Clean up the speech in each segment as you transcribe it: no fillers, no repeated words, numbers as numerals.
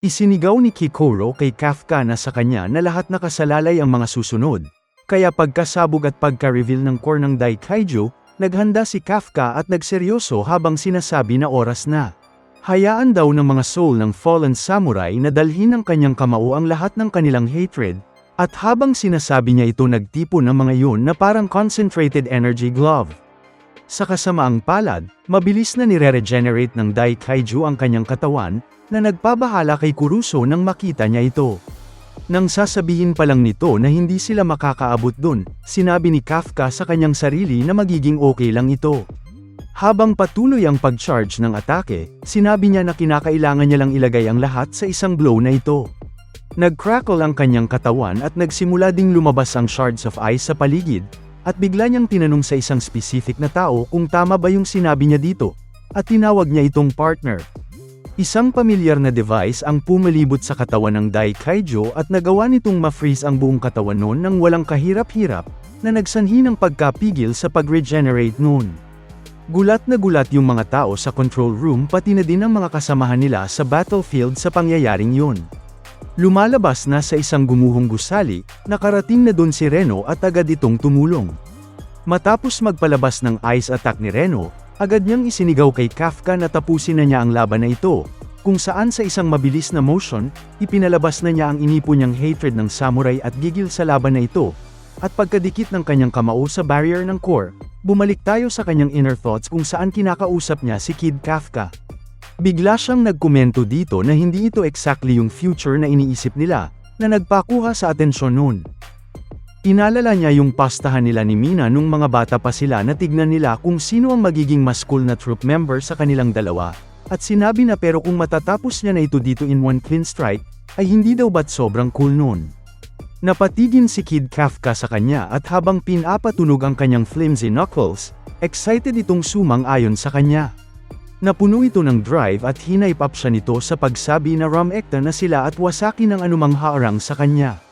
Isinigaw ni Kikoro kay Kafka na sa kanya na lahat nakasalalay ang mga susunod. Kaya pagkasabog at pagka-reveal ng core ng Daikaiju, naghanda si Kafka at nagseryoso habang sinasabi na oras na. Hayaan daw ng mga soul ng fallen samurai na dalhin ng kanyang kamao ang lahat ng kanilang hatred, at habang sinasabi niya ito nagtipon ng mga yun na parang concentrated energy glove. Sa kasamaang palad, mabilis na nire-regenerate ng Daikaiju ang kanyang katawan, na nagpabahala kay Kuruso nang makita niya ito. Nang sasabihin pa lang nito na hindi sila makakaabot dun, sinabi ni Kafka sa kanyang sarili na magiging okay lang ito. Habang patuloy ang pag-charge ng atake, sinabi niya na kinakailangan niya lang ilagay ang lahat sa isang blow na ito. Nag-crackle ang kanyang katawan at nagsimula ding lumabas ang shards of ice sa paligid, at bigla niyang tinanong sa isang specific na tao kung tama ba yung sinabi niya dito, at tinawag niya itong partner. Isang pamilyar na device ang pumalibot sa katawan ng Daikaiju at nagawa nitong ma-freeze ang buong katawan noon nang walang kahirap-hirap, na nagsanhi ng pagkapigil sa pag-regenerate noon. Gulat na gulat yung mga tao sa control room pati na din ang mga kasamahan nila sa battlefield sa pangyayaring yun. Lumalabas na sa isang gumuhong gusali, nakarating na doon si Reno at agad itong tumulong. Matapos magpalabas ng ice attack ni Reno, agad niyang isinigaw kay Kafka na tapusin na niya ang laban na ito, kung saan sa isang mabilis na motion, ipinalabas na niya ang inipon niyang hatred ng samurai at gigil sa laban na ito, at pagkadikit ng kanyang kamao sa barrier ng core, bumalik tayo sa kanyang inner thoughts kung saan kinakausap niya si Kid Kafka. Bigla siyang nagkomento dito na hindi ito exactly yung future na iniisip nila, na nagpakuha sa atensyon noon. Inalala niya yung pastahan nila ni Mina nung mga bata pa sila na tignan nila kung sino ang magiging mas cool na troop member sa kanilang dalawa, at sinabi na pero kung matatapos niya na ito dito in one clean strike, ay hindi daw ba't sobrang cool noon. Napatigin si Kid Kafka sa kanya at habang pinapatunog ang kanyang flimsy knuckles, excited itong sumang-ayon sa kanya. Napuno ito ng drive at hinaype up siya nito sa pagsabi na rumekta na sila at wasaki ng anumang haarang sa kanya.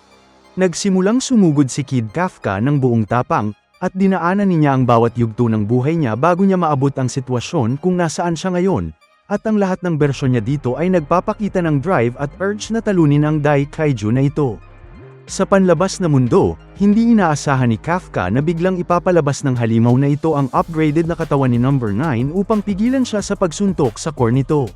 Nagsimulang sumugod si Kid Kafka ng buong tapang, at dinaanan niya ang bawat yugto ng buhay niya bago niya maabot ang sitwasyon kung nasaan siya ngayon, at ang lahat ng bersyon niya dito ay nagpapakita ng drive at urge na talunin ang Daikaiju na ito. Sa panlabas na mundo, hindi inaasahan ni Kafka na biglang ipapalabas ng halimaw na ito ang upgraded na katawan ni No. 9 upang pigilan siya sa pagsuntok sa core nito.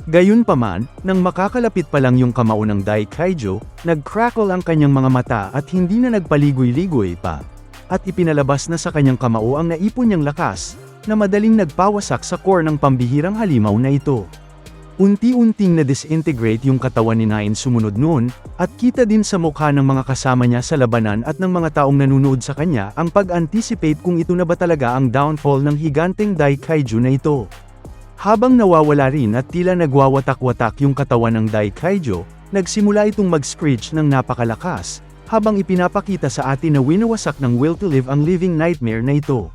Gayunpaman, nang makakalapit pa lang yung kamao ng Daikaiju, nag-crackle ang kanyang mga mata at hindi na nagpaligoy-ligoy pa. At ipinalabas na sa kanyang kamao ang naipon niyang lakas, na madaling nagpawasak sa core ng pambihirang halimaw na ito. Unti-unting na-disintegrate yung katawan ni Nine sumunod noon, at kita din sa mukha ng mga kasama niya sa labanan at ng mga taong nanunood sa kanya ang pag-anticipate kung ito na ba talaga ang downfall ng higanteng Daikaiju na ito. Habang nawawala rin at tila nagwawatak-watak yung katawan ng Daikaiju, nagsimula itong mag-screech ng napakalakas, habang ipinapakita sa atin na winawasak ng will to live ang living nightmare na ito.